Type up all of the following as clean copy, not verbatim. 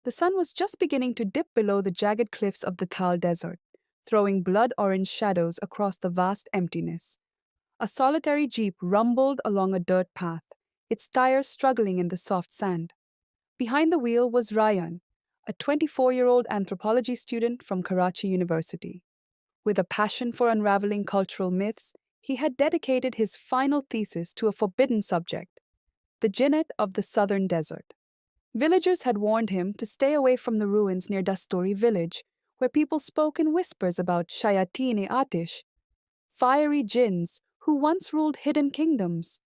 The sun was just beginning to dip below the jagged cliffs of the Thal Desert, throwing blood-orange shadows across the vast emptiness. A solitary jeep rumbled along a dirt path, its tires struggling in the soft sand. Behind the wheel was Ryan, a 24-year-old anthropology student from Karachi University. With a passion for unraveling cultural myths, he had dedicated his final thesis to a forbidden subject: the Jinnat of the southern desert. Villagers had warned him to stay away from the ruins near Dasturi village, where people spoke in whispers about Shayateen-e-Atish, fiery jinns who once ruled hidden kingdoms.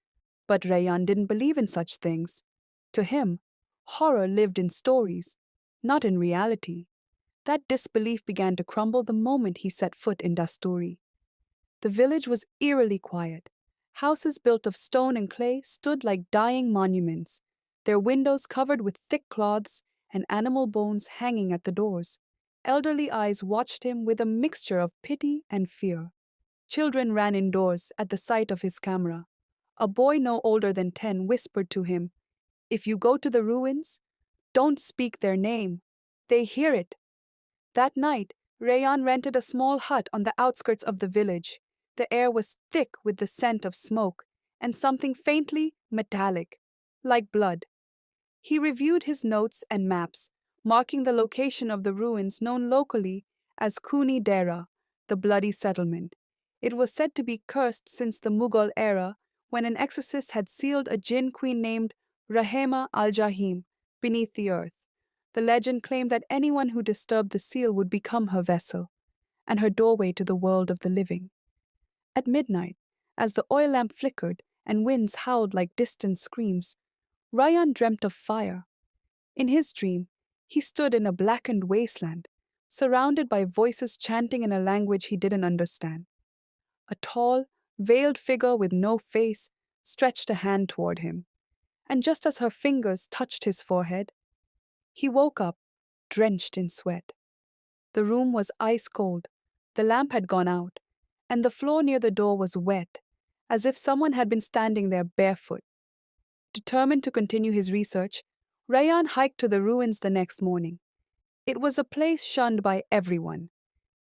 But Rayyan didn't believe in such things. To him, horror lived in stories, not in reality. That disbelief began to crumble the moment he set foot in Dasturi. The village was eerily quiet. Houses built of stone and clay stood like dying monuments, their windows covered with thick cloths and animal bones hanging at the doors. Elderly eyes watched him with a mixture of pity and fear. Children ran indoors at the sight of his camera. A boy no older than 10 whispered to him, "If you go to the ruins, don't speak their name. They hear it." That night, Rayyan rented a small hut on the outskirts of the village. The air was thick with the scent of smoke and something faintly metallic, like blood. He reviewed his notes and maps, marking the location of the ruins known locally as Kuni Dera, the bloody settlement. It was said to be cursed since the Mughal era, when an exorcist had sealed a jinn queen named Rahema al-Jahim beneath the earth. The legend claimed that anyone who disturbed the seal would become her vessel, and her doorway to the world of the living. At midnight, as the oil lamp flickered and winds howled like distant screams, Ryan dreamt of fire. In his dream, he stood in a blackened wasteland, surrounded by voices chanting in a language he didn't understand. A tall, veiled figure with no face stretched a hand toward him, and just as her fingers touched his forehead, he woke up, drenched in sweat. The room was ice cold, the lamp had gone out, and the floor near the door was wet, as if someone had been standing there barefoot. Determined to continue his research, Rayyan hiked to the ruins the next morning. It was a place shunned by everyone.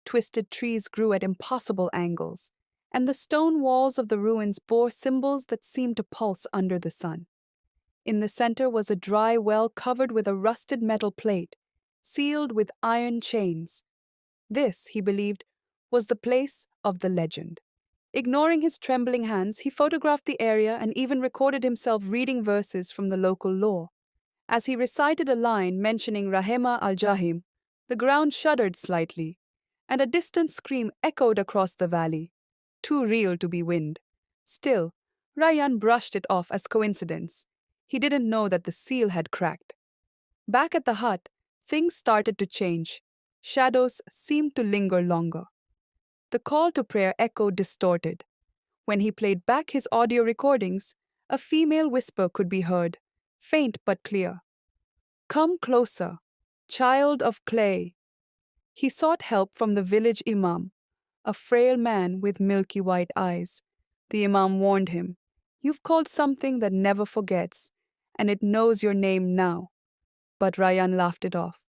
Twisted trees grew at impossible angles, and the stone walls of the ruins bore symbols that seemed to pulse under the sun. In the center was a dry well covered with a rusted metal plate, sealed with iron chains. This, he believed, was the place of the legend. Ignoring his trembling hands, he photographed the area and even recorded himself reading verses from the local lore. As he recited a line mentioning Rahema al-Jahim, the ground shuddered slightly, and a distant scream echoed across the valley. Too real to be wind. Still, Rayyan brushed it off as coincidence. He didn't know that the seal had cracked. Back at the hut, things started to change. Shadows seemed to linger longer. The call to prayer echoed distorted. When he played back his audio recordings, a female whisper could be heard, faint but clear. "Come closer, child of clay." He sought help from the village imam, a frail man with milky white eyes. The imam warned him, "You've called something that never forgets, and it knows your name now." But Rayyan laughed it off.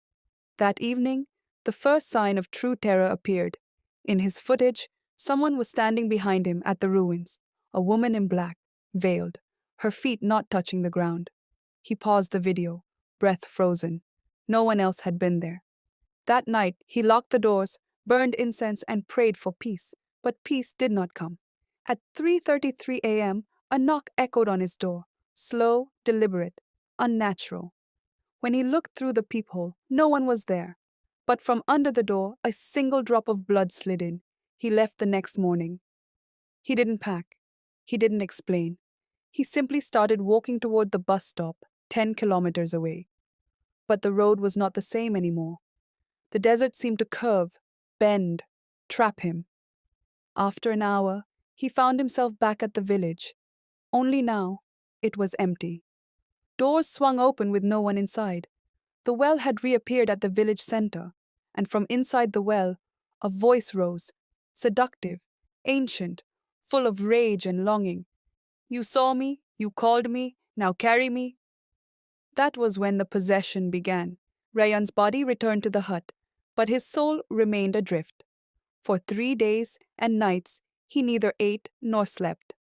That evening, the first sign of true terror appeared. In his footage, someone was standing behind him at the ruins, a woman in black, veiled, her feet not touching the ground. He paused the video, breath frozen. No one else had been there. That night, he locked the doors, burned incense, and prayed for peace, but peace did not come. At 3:33 a.m., a knock echoed on his door, slow, deliberate, unnatural. When he looked through the peephole, no one was there. But from under the door, a single drop of blood slid in. He left the next morning. He didn't pack. He didn't explain. He simply started walking toward the bus stop, 10 kilometers away. But the road was not the same anymore. The desert seemed to curve, bend, trap him. After an hour, he found himself back at the village. Only now, it was empty. Doors swung open with no one inside. The well had reappeared at the village center, and from inside the well, a voice rose, seductive, ancient, full of rage and longing. "You saw me, you called me, now carry me." That was when the possession began. Rayan's body returned to the hut, but his soul remained adrift. For 3 days and nights, he neither ate nor slept.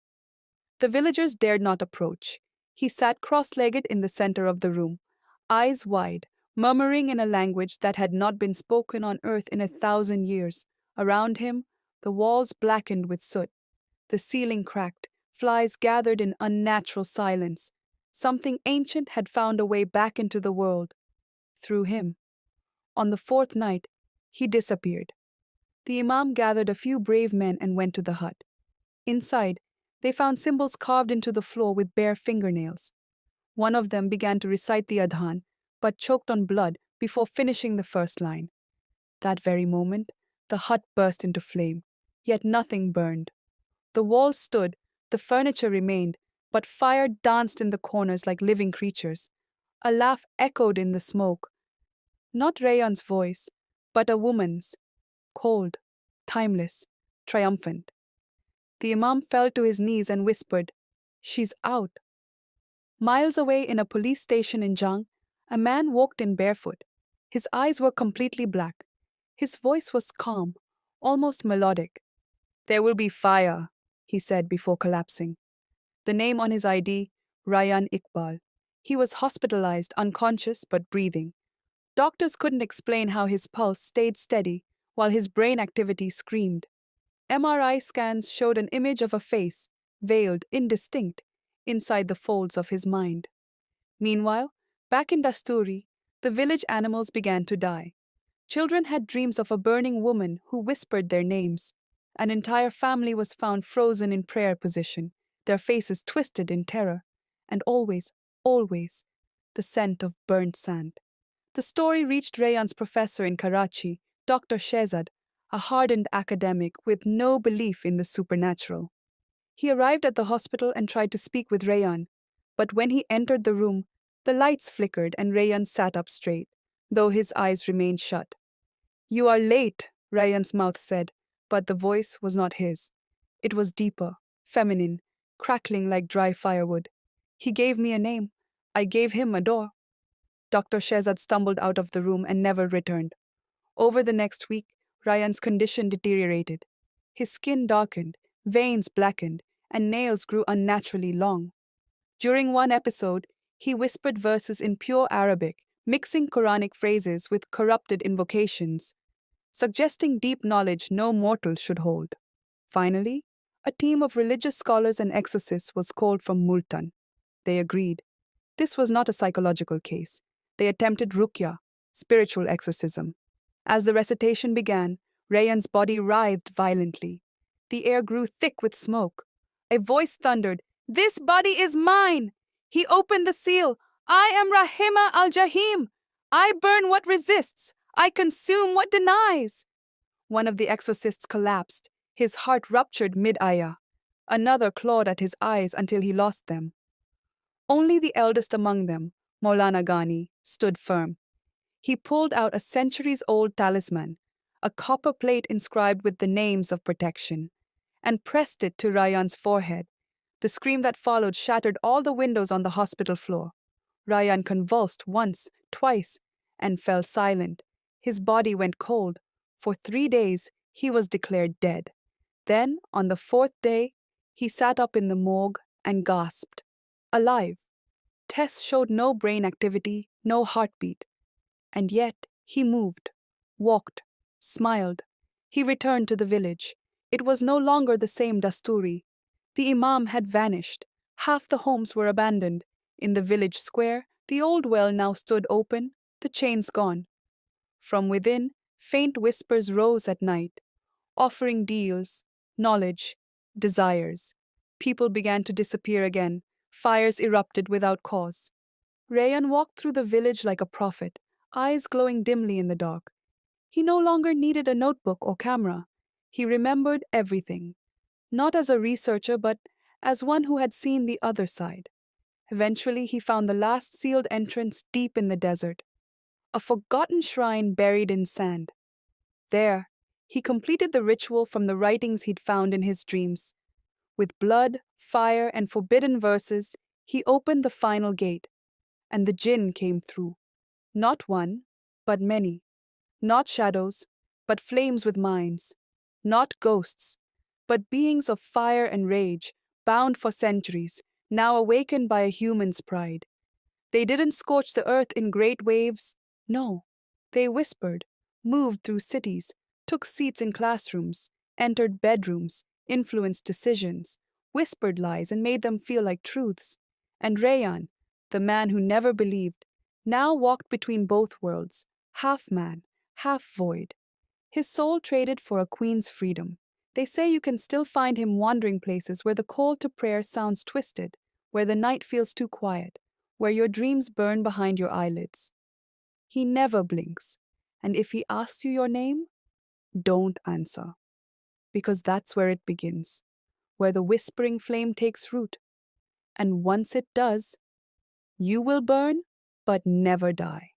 The villagers dared not approach. He sat cross legged in the center of the room, eyes wide, murmuring in a language that had not been spoken on earth in 1,000 years. Around him, the walls blackened with soot, the ceiling cracked, flies gathered in unnatural silence. Something ancient had found a way back into the world. Through him. On the fourth night, he disappeared. The Imam gathered a few brave men and went to the hut. Inside, they found symbols carved into the floor with bare fingernails. One of them began to recite the Adhan, but choked on blood before finishing the first line. That very moment, the hut burst into flame, yet nothing burned. The walls stood, the furniture remained, but fire danced in the corners like living creatures. A laugh echoed in the smoke. Not Rayan's voice, but a woman's, cold, timeless, triumphant. The Imam fell to his knees and whispered, "She's out." Miles away in a police station in Jang, a man walked in barefoot. His eyes were completely black. His voice was calm, almost melodic. "There will be fire," he said before collapsing. The name on his ID, Rayan Iqbal. He was hospitalized, unconscious but breathing. Doctors couldn't explain how his pulse stayed steady while his brain activity screamed. MRI scans showed an image of a face, veiled, indistinct, inside the folds of his mind. Meanwhile, back in Dasturi, the village animals began to die. Children had dreams of a burning woman who whispered their names. An entire family was found frozen in prayer position, their faces twisted in terror, and always, always, the scent of burnt sand. The story reached Rayan's professor in Karachi, Dr. Shehzad, a hardened academic with no belief in the supernatural. He arrived at the hospital and tried to speak with Rayan, but when he entered the room, the lights flickered and Rayan sat up straight, though his eyes remained shut. "You are late," Rayan's mouth said, but the voice was not his. It was deeper, feminine, crackling like dry firewood. "He gave me a name. I gave him a door." Dr. Shehzad stumbled out of the room and never returned. Over the next week, Rayan's condition deteriorated. His skin darkened, veins blackened, and nails grew unnaturally long. During one episode, he whispered verses in pure Arabic, mixing Quranic phrases with corrupted invocations, suggesting deep knowledge no mortal should hold. Finally, a team of religious scholars and exorcists was called from Multan. They agreed. This was not a psychological case. They attempted ruqya, spiritual exorcism. As the recitation began, Rayan's body writhed violently. The air grew thick with smoke. A voice thundered, "This body is mine!" He opened the seal. "I am Rahima al-Jahim. I burn what resists. I consume what denies." One of the exorcists collapsed. His heart ruptured mid-ayah. Another clawed at his eyes until he lost them. Only the eldest among them, Maulana Ghani, stood firm. He pulled out a centuries-old talisman, a copper plate inscribed with the names of protection, and pressed it to Rayan's forehead. The scream that followed shattered all the windows on the hospital floor. Rayan convulsed once, twice, and fell silent. His body went cold. For 3 days, he was declared dead. Then, on the fourth day, he sat up in the morgue and gasped. Alive. Tests showed no brain activity, no heartbeat. And yet, he moved, walked, smiled. He returned to the village. It was no longer the same Dasturi. The Imam had vanished. Half the homes were abandoned. In the village square, the old well now stood open, the chains gone. From within, faint whispers rose at night, offering deals, knowledge, desires. People began to disappear again. Fires erupted without cause. Rayan walked through the village like a prophet, eyes glowing dimly in the dark. He no longer needed a notebook or camera. He remembered everything, not as a researcher, but as one who had seen the other side. Eventually, he found the last sealed entrance deep in the desert, a forgotten shrine buried in sand. There, he completed the ritual from the writings he'd found in his dreams. With blood, fire, and forbidden verses, he opened the final gate, and the jinn came through. Not one, but many. Not shadows, but flames with minds. Not ghosts, but beings of fire and rage, bound for centuries, now awakened by a human's pride. They didn't scorch the earth in great waves. No, they whispered, moved through cities, took seats in classrooms, entered bedrooms, influenced decisions, whispered lies and made them feel like truths. And Rayan, the man who never believed, now walked between both worlds, half man, half void. His soul traded for a queen's freedom. They say you can still find him wandering places where the call to prayer sounds twisted, where the night feels too quiet, where your dreams burn behind your eyelids. He never blinks, and if he asks you your name, don't answer, because that's where it begins, where the whispering flame takes root. And once it does, you will burn, but never die.